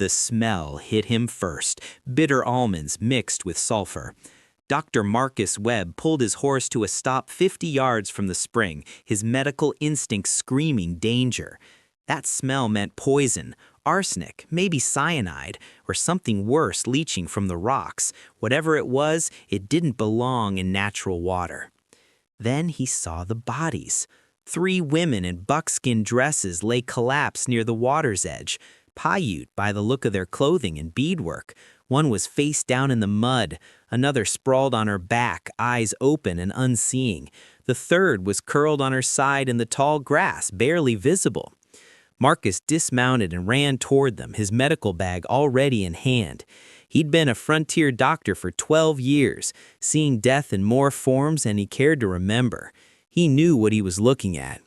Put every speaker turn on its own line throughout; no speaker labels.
The smell hit him first, bitter almonds mixed with sulfur. Dr. Marcus Webb pulled his horse to a stop 50 yards from the spring, his medical instinct screaming danger. That smell meant poison, arsenic, maybe cyanide, or something worse leaching from the rocks. Whatever it was, it didn't belong in natural water. Then he saw the bodies. 3 women in buckskin dresses lay collapsed near the water's edge, Paiute by the look of their clothing and beadwork. One was face down in the mud, another sprawled on her back, eyes open and unseeing. The third was curled on her side in the tall grass, barely visible. Marcus dismounted and ran toward them, his medical bag already in hand. He'd been a frontier doctor for 12 years, seeing death in more forms than he cared to remember. He knew what he was looking at.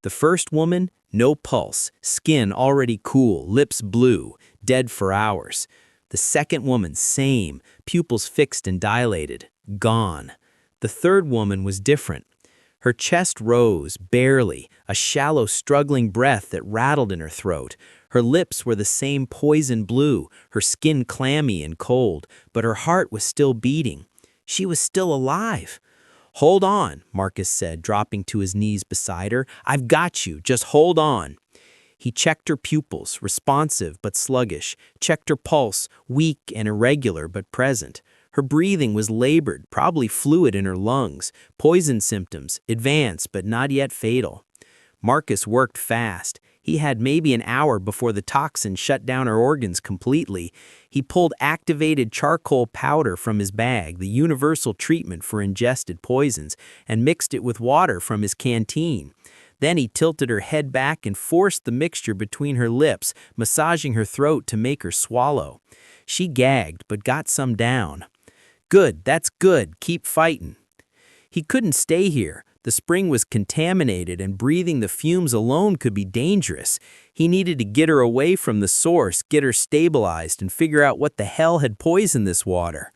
The first woman, no pulse, skin already cool, lips blue, dead for hours. The second woman, same, pupils fixed and dilated, gone. The third woman was different. Her chest rose, barely, a shallow, struggling breath that rattled in her throat. Her lips were the same poison blue, her skin clammy and cold, but her heart was still beating. She was still alive. "Hold on," Marcus said, dropping to his knees beside her. "I've got you, just hold on." He checked her pupils, responsive but sluggish, checked her pulse, weak and irregular but present. Her breathing was labored, probably fluid in her lungs, poison symptoms, advanced but not yet fatal. Marcus worked fast. He had maybe an hour before the toxin shut down her organs completely. He pulled activated charcoal powder from his bag, the universal treatment for ingested poisons, and mixed it with water from his canteen. Then he tilted her head back and forced the mixture between her lips, massaging her throat to make her swallow. She gagged, but got some down. "Good, that's good, keep fighting." He couldn't stay here. The spring was contaminated and breathing the fumes alone could be dangerous. He needed to get her away from the source, get her stabilized, and figure out what the hell had poisoned this water.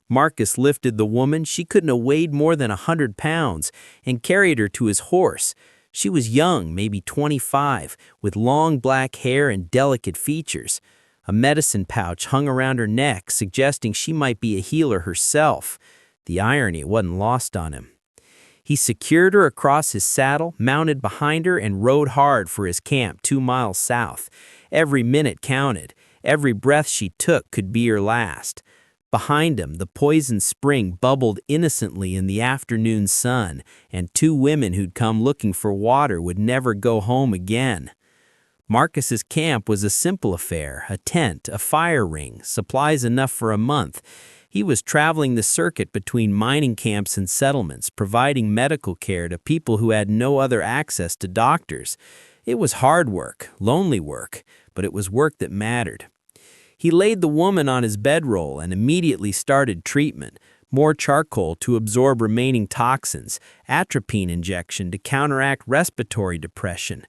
Marcus lifted the woman, she couldn't have weighed more than 100 pounds, and carried her to his horse. She was young, maybe 25, with long black hair and delicate features. A medicine pouch hung around her neck, suggesting she might be a healer herself. The irony wasn't lost on him. He secured her across his saddle, mounted behind her, and rode hard for his camp 2 miles south. Every minute counted. Every breath she took could be her last. Behind him, the poisoned spring bubbled innocently in the afternoon sun, and 2 women who'd come looking for water would never go home again. Marcus's camp was a simple affair, a tent, a fire ring, supplies enough for a month. He was traveling the circuit between mining camps and settlements, providing medical care to people who had no other access to doctors. It was hard work, lonely work, but it was work that mattered. He laid the woman on his bedroll and immediately started treatment. More charcoal to absorb remaining toxins, atropine injection to counteract respiratory depression,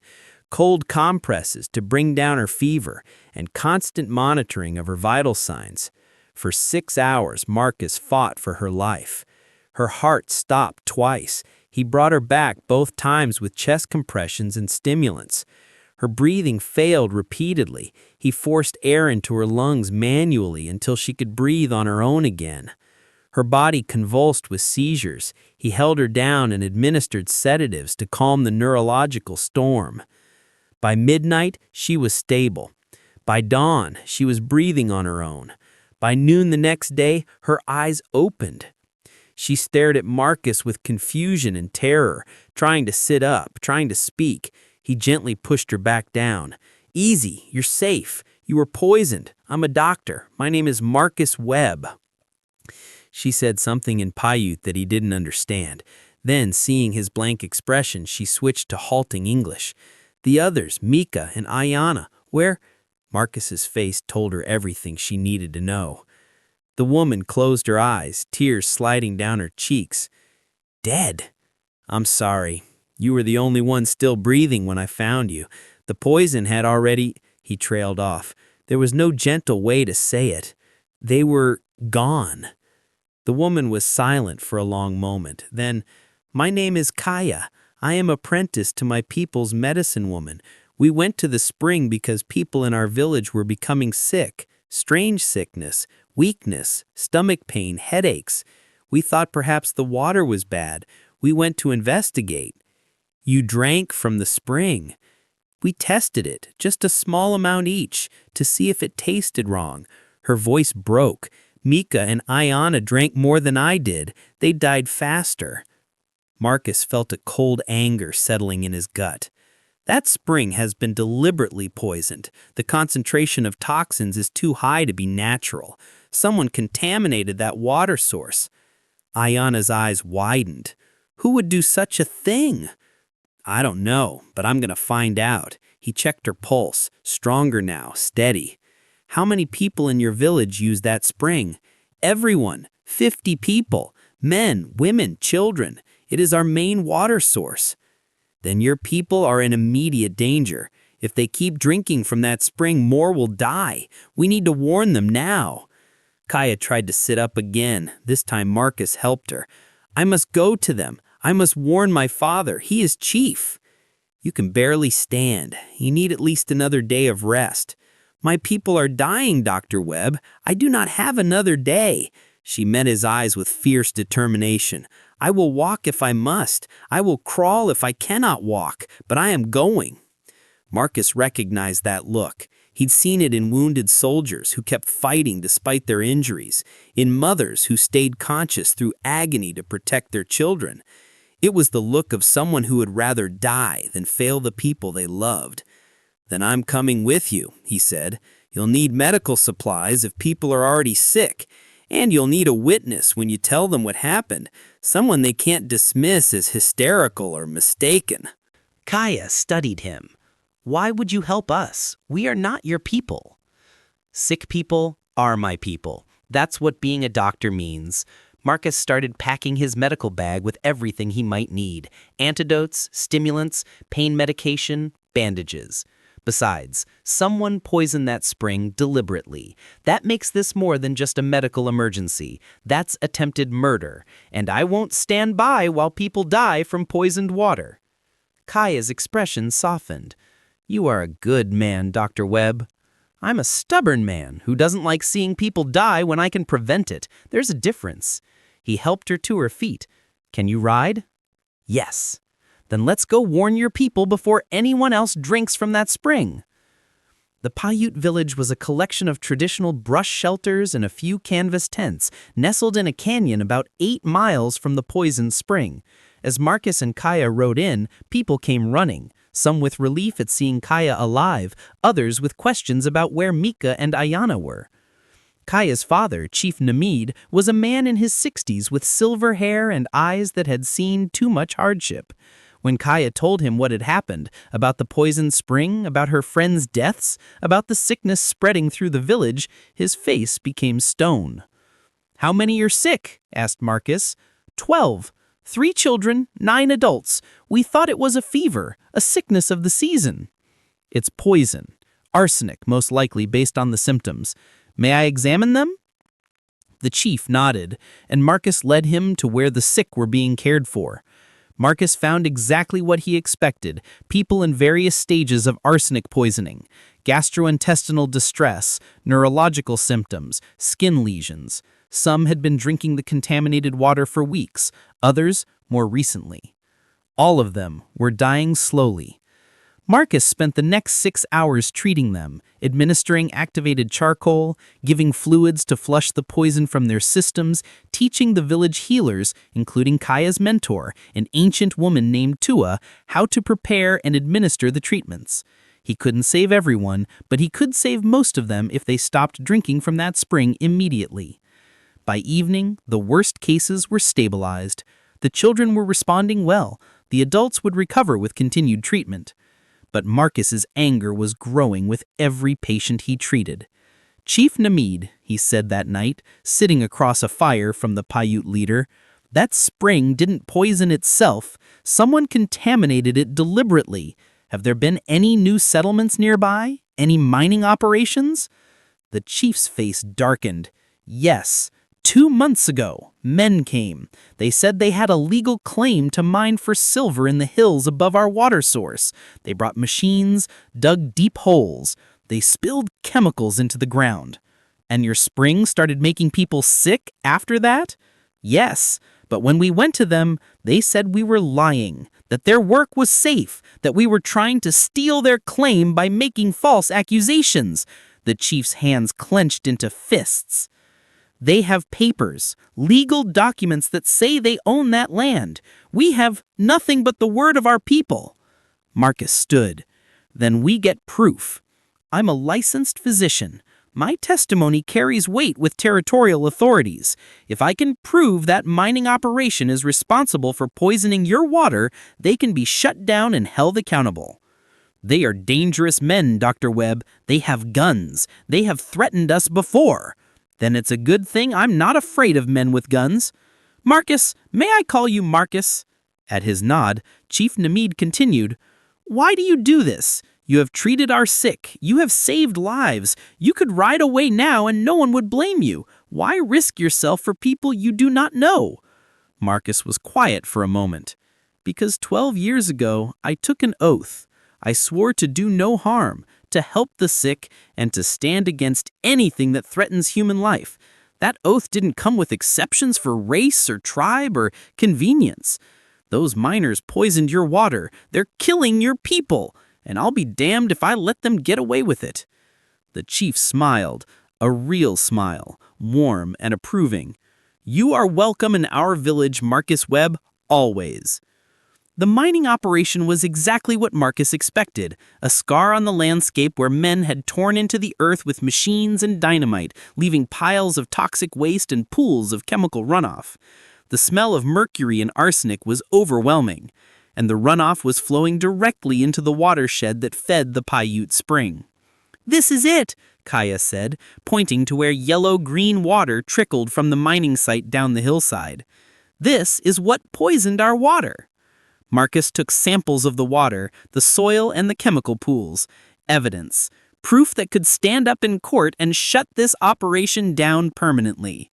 cold compresses to bring down her fever, and constant monitoring of her vital signs. For 6 hours, Marcus fought for her life. Her heart stopped twice. He brought her back both times with chest compressions and stimulants. Her breathing failed repeatedly. He forced air into her lungs manually until she could breathe on her own again. Her body convulsed with seizures. He held her down and administered sedatives to calm the neurological storm. By midnight, she was stable. By dawn, she was breathing on her own. By noon the next day, her eyes opened. She stared at Marcus with confusion and terror, trying to sit up, trying to speak. He gently pushed her back down. "Easy, you're safe. You were poisoned. I'm a doctor. My name is Marcus Webb." She said something in Paiute that he didn't understand. Then, seeing his blank expression, she switched to halting English. "The others, Mika and Ayana, where?" Marcus's face told her everything she needed to know. The woman closed her eyes, tears sliding down her cheeks. "Dead? I'm sorry. You were the only one still breathing when I found you. The poison had already—" He trailed off. There was no gentle way to say it. They were gone. The woman was silent for a long moment. Then, "My name is Kaya. I am apprenticed to my people's medicine woman.
We went to the spring because people in our village were becoming sick. Strange sickness, weakness, stomach pain, headaches. We thought perhaps the water was bad. We went to investigate. You drank from the spring. We tested it, just a small amount each, to see if it tasted wrong. Her voice broke. Mika and Ayana drank more than I did. They died faster. Marcus felt a cold anger settling in his gut. That spring has been deliberately poisoned. The concentration of toxins is too high to be natural. Someone contaminated that water source. Ayana's eyes widened. Who would do such a thing? I don't know, but I'm going to find out. He checked her pulse, stronger now, steady. How many people in your village use that spring? Everyone, 50 people, men, women, children. It is our main water source. Then your people are in immediate danger. If they keep drinking from that spring, more will die. We need to warn them now. Kaya tried to sit up again. This time Marcus helped her. I must go to them. I must warn my father. He is chief. You can barely stand. You need at least another day of rest. My people are dying, Dr. Webb. I do not have another day. She met his eyes with fierce determination. I will walk if I must. I will crawl if I cannot walk, but I am going. Marcus recognized that look. He'd seen it in wounded soldiers who kept fighting despite their injuries, in mothers who stayed conscious through agony to protect their children. It was the look of someone who would rather die than fail the people they loved. Then I'm coming with you, he said. You'll need medical supplies if people are already sick, and you'll need a witness when you tell them what happened, someone they can't dismiss as hysterical or mistaken.
Kaya studied him. Why would you help us? We are not your people. Sick people are my people. That's what being a doctor means. Marcus started packing his medical bag with everything he might need. Antidotes, stimulants, pain medication, bandages. Besides, someone poisoned that spring deliberately. That makes this more than just a medical emergency. That's attempted murder, and I won't stand by while people die from poisoned water. Kaya's expression softened. You are a good man, Dr. Webb. I'm a stubborn man who doesn't like seeing people die when I can prevent it. There's a difference. He helped her to her feet. Can you ride? Yes. Then let's go warn your people before anyone else drinks from that spring. The Paiute village was a collection of traditional brush shelters and a few canvas tents, nestled in a canyon about 8 miles from the poisoned spring. As Marcus and Kaya rode in, people came running, some with relief at seeing Kaya alive, others with questions about where Mika and Ayana were. Kaya's father, Chief Namid, was a man in his 60s with silver hair and eyes that had seen too much hardship. When Kaya told him what had happened, about the poisoned spring, about her friends' deaths, about the sickness spreading through the village, his face became stone. How many are sick? Asked Marcus. 12. 3 children, 9 adults. We thought it was a fever, a sickness of the season. It's poison. Arsenic, most likely, based on the symptoms. May I examine them? The chief nodded, and Marcus led him to where the sick were being cared for. Marcus found exactly what he expected, people in various stages of arsenic poisoning, gastrointestinal distress, neurological symptoms, skin lesions. Some had been drinking the contaminated water for weeks, others more recently. All of them were dying slowly. Marcus spent the next 6 hours treating them, administering activated charcoal, giving fluids to flush the poison from their systems, teaching the village healers, including Kaya's mentor, an ancient woman named Tua, how to prepare and administer the treatments. He couldn't save everyone, but he could save most of them if they stopped drinking from that spring immediately. By evening, the worst cases were stabilized. The children were responding well. The adults would recover with continued treatment. But Marcus's anger was growing with every patient he treated. Chief Namid, he said that night, sitting across a fire from the Paiute leader, that spring didn't poison itself. Someone contaminated it deliberately. Have there been any new settlements nearby? Any mining operations? The chief's face darkened. Yes,
2 months ago, men came. They said they had a legal claim to mine for silver in the hills above our water source. They brought machines, dug deep holes. They spilled chemicals into the ground. And your spring started making people sick after that? Yes, but when we went to them, they said we were lying, that their work was safe, that we were trying to steal their claim by making false accusations. The chief's hands clenched into fists. They have papers, legal documents that say they own that land. We have nothing but the word of our people. Marcus stood. Then we get proof. I'm a licensed physician. My testimony carries weight with territorial authorities. If I can prove that mining operation is responsible for poisoning your water, they can be shut down and held accountable. They are dangerous men, Dr. Webb. They have guns. They have threatened us before. Then it's a good thing I'm not afraid of men with guns. Marcus, may I call you Marcus? At his nod, Chief Nemid continued, Why do you do this? You have treated our sick. You have saved lives. You could ride away now and no one would blame you. Why risk yourself for people you do not know? Marcus was quiet for a moment. Because 12 years ago, I took an oath. I swore to do no harm, to help the sick, and to stand against anything that threatens human life. That oath didn't come with exceptions for race or tribe or convenience. Those miners poisoned your water. They're killing your people. And I'll be damned if I let them get away with it. The chief smiled, a real smile, warm and approving. You are welcome in our village, Marcus Webb, always. The mining operation was exactly what Marcus expected, a scar on the landscape where men had torn into the earth with machines and dynamite, leaving piles of toxic waste and pools of chemical runoff. The smell of mercury and arsenic was overwhelming, and the runoff was flowing directly into the watershed that fed the Paiute spring. This is it, Kaya said, pointing to where yellow-green water trickled from the mining site down the hillside. This is what poisoned our water. Marcus took samples of the water, the soil, and the chemical pools. Evidence. Proof that could stand up in court and shut this operation down permanently.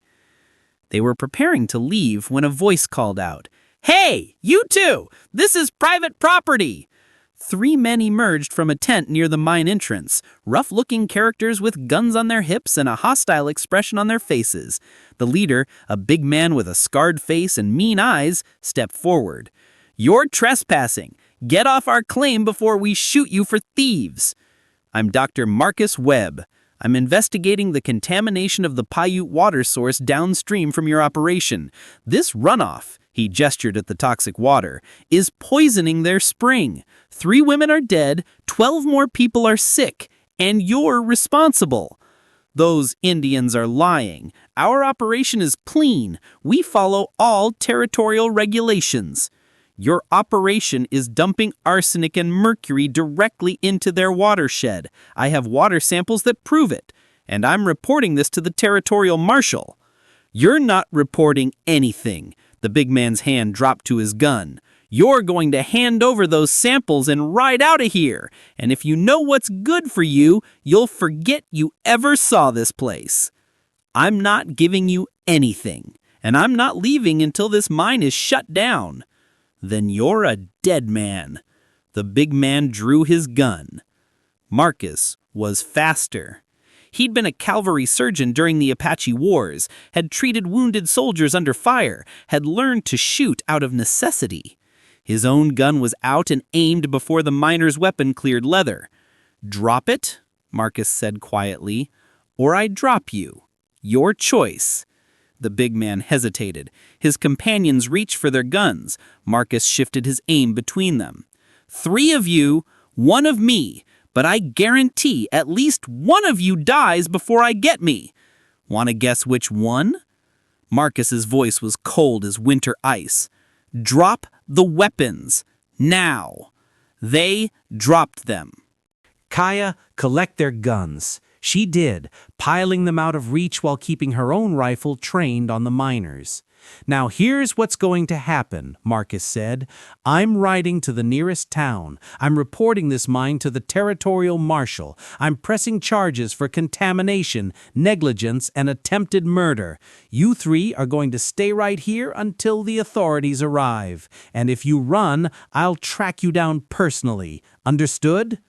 They were preparing to leave when a voice called out, Hey, you two! This is private property! 3 men emerged from a tent near the mine entrance, rough-looking characters with guns on their hips and a hostile expression on their faces. The leader, a big man with a scarred face and mean eyes, stepped forward. You're trespassing. Get off our claim before we shoot you for thieves. I'm Dr. Marcus Webb. I'm investigating the contamination of the Paiute water source downstream from your operation. This runoff, he gestured at the toxic water, is poisoning their spring. 3 women are dead, 12 more people are sick, and you're responsible. Those Indians are lying. Our operation is clean. We follow all territorial regulations. Your operation is dumping arsenic and mercury directly into their watershed. I have water samples that prove it, and I'm reporting this to the territorial marshal. You're not reporting anything. The big man's hand dropped to his gun. You're going to hand over those samples and ride out of here. And if you know what's good for you, you'll forget you ever saw this place. I'm not giving you anything, and I'm not leaving until this mine is shut down. Then you're a dead man. The big man drew his gun. Marcus was faster. He'd been a cavalry surgeon during the Apache Wars, had treated wounded soldiers under fire, had learned to shoot out of necessity. His own gun was out and aimed before the miner's weapon cleared leather. Drop it, Marcus said quietly, or I drop you. Your choice. The big man hesitated. His companions reached for their guns. Marcus shifted his aim between them. 3 of you, 1 of me, but I guarantee at least 1 of you dies before I get me. Want to guess which one? Marcus's voice was cold as winter ice. Drop the weapons, now. They dropped them.
Kaya, collect their guns. She did, piling them out of reach while keeping her own rifle trained on the miners. Now here's what's going to happen, Marcus said. I'm riding to the nearest town. I'm reporting this mine to the territorial marshal. I'm pressing charges for contamination, negligence, and attempted murder. You three are going to stay right here until the authorities arrive. And if you run, I'll track you down personally. Understood?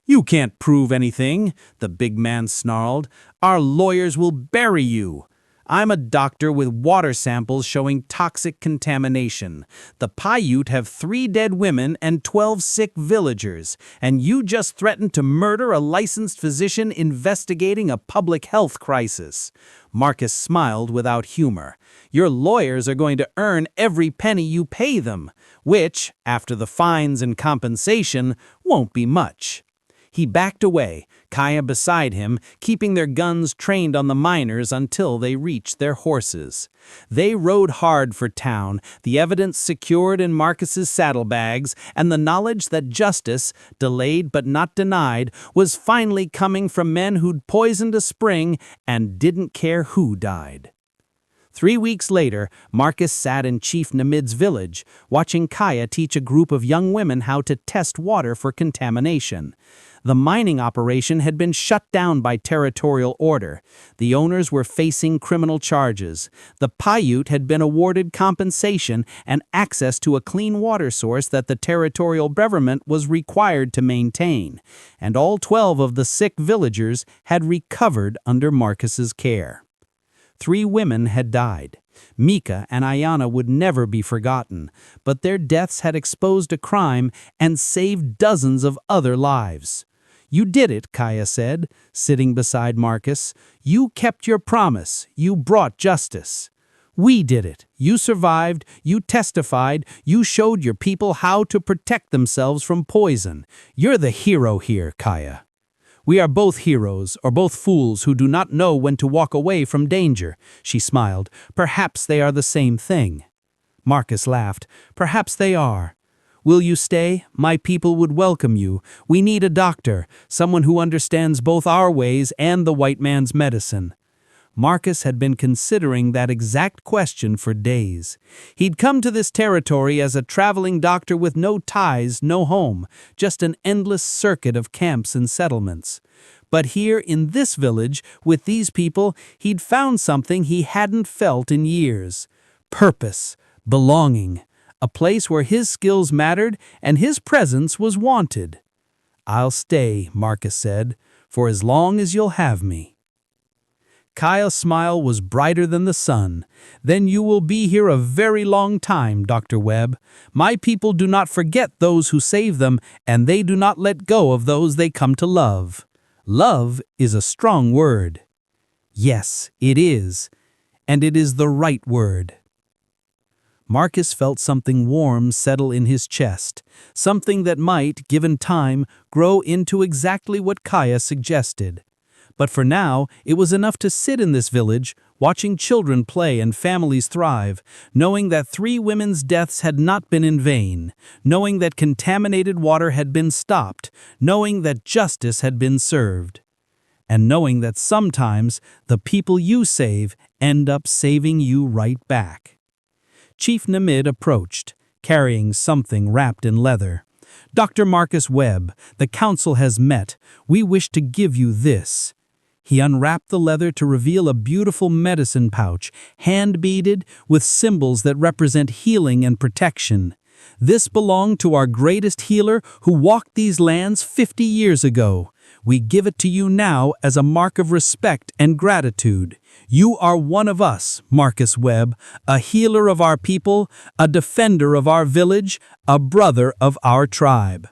You can't prove anything, the big man snarled. Our lawyers will bury you. I'm a doctor with water samples showing toxic contamination. The Paiute have 3 dead women and 12 sick villagers, and you just threatened to murder a licensed physician investigating a public health crisis. Marcus smiled without humor. Your lawyers are going to earn every penny you pay them, which, after the fines and compensation, won't be much. He backed away, Kaya beside him, keeping their guns trained on the miners until they reached their horses. They rode hard for town, the evidence secured in Marcus's saddlebags, and the knowledge that justice, delayed but not denied, was finally coming from men who'd poisoned a spring and didn't care who died. 3 weeks later, Marcus sat in Chief Namid's village, watching Kaya teach a group of young women how to test water for contamination. The mining operation had been shut down by territorial order. The owners were facing criminal charges. The Paiute had been awarded compensation and access to a clean water source that the territorial government was required to maintain. And all 12 of the sick villagers had recovered under Marcus's care. 3 women had died. Mika and Ayana would never be forgotten, but their deaths had exposed a crime and saved dozens of other lives. You did it, Kaya said, sitting beside Marcus. You kept your promise. You brought justice. We did it. You survived. You testified. You showed your people how to protect themselves from poison. You're the hero here, Kaya. We are both heroes, or both fools who do not know when to walk away from danger, she smiled. Perhaps they are the same thing. Marcus laughed. Perhaps they are. Will you stay? My people would welcome you. We need a doctor, someone who understands both our ways and the white man's medicine. Marcus had been considering that exact question for days. He'd come to this territory as a traveling doctor with no ties, no home, just an endless circuit of camps and settlements. But here in this village, with these people, he'd found something he hadn't felt in years. Purpose, belonging, a place where his skills mattered and his presence was wanted. I'll stay, Marcus said, for as long as you'll have me. Kaya's smile was brighter than the sun. Then you will be here a very long time, Dr. Webb. My people do not forget those who save them, and they do not let go of those they come to love. Love is a strong word. Yes, it is. And it is the right word. Marcus felt something warm settle in his chest, something that might, given time, grow into exactly what Kaya suggested. But for now, it was enough to sit in this village, watching children play and families thrive, knowing that 3 women's deaths had not been in vain, knowing that contaminated water had been stopped, knowing that justice had been served, and knowing that sometimes the people you save end up saving you right back. Chief Namid approached, carrying something wrapped in leather. Dr. Marcus Webb, the council has met. We wish to give you this. He unwrapped the leather to reveal a beautiful medicine pouch, hand-beaded with symbols that represent healing and protection. This belonged to our greatest healer who walked these lands 50 years ago. We give it to you now as a mark of respect and gratitude. You are one of us, Marcus Webb, a healer of our people, a defender of our village, a brother of our tribe.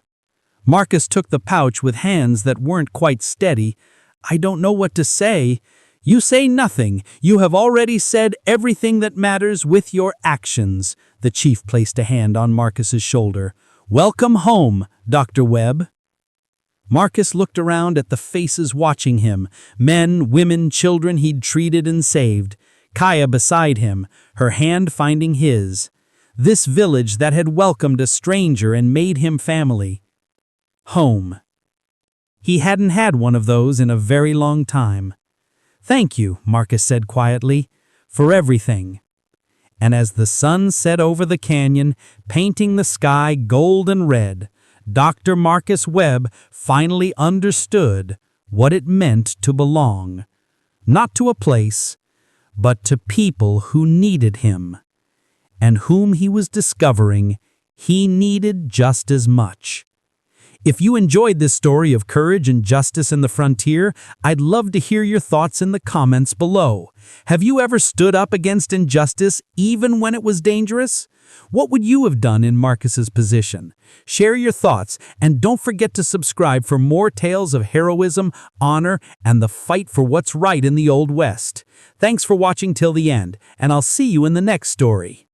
Marcus took the pouch with hands that weren't quite steady. I don't know what to say. You say nothing. You have already said everything that matters with your actions. The chief placed a hand on Marcus's shoulder. Welcome home, Dr. Webb. Marcus looked around at the faces watching him, men, women, children he'd treated and saved. Kaya beside him, her hand finding his. This village that had welcomed a stranger and made him family. Home. He hadn't had one of those in a very long time. Thank you, Marcus said quietly, for everything. And as the sun set over the canyon, painting the sky gold and red, Dr. Marcus Webb finally understood what it meant to belong, not to a place, but to people who needed him, and whom he was discovering he needed just as much. If you enjoyed this story of courage and justice in the frontier, I'd love to hear your thoughts in the comments below. Have you ever stood up against injustice even when it was dangerous? What would you have done in Marcus's position? Share your thoughts, and don't forget to subscribe for more tales of heroism, honor, and the fight for what's right in the Old West. Thanks for watching till the end, and I'll see you in the next story.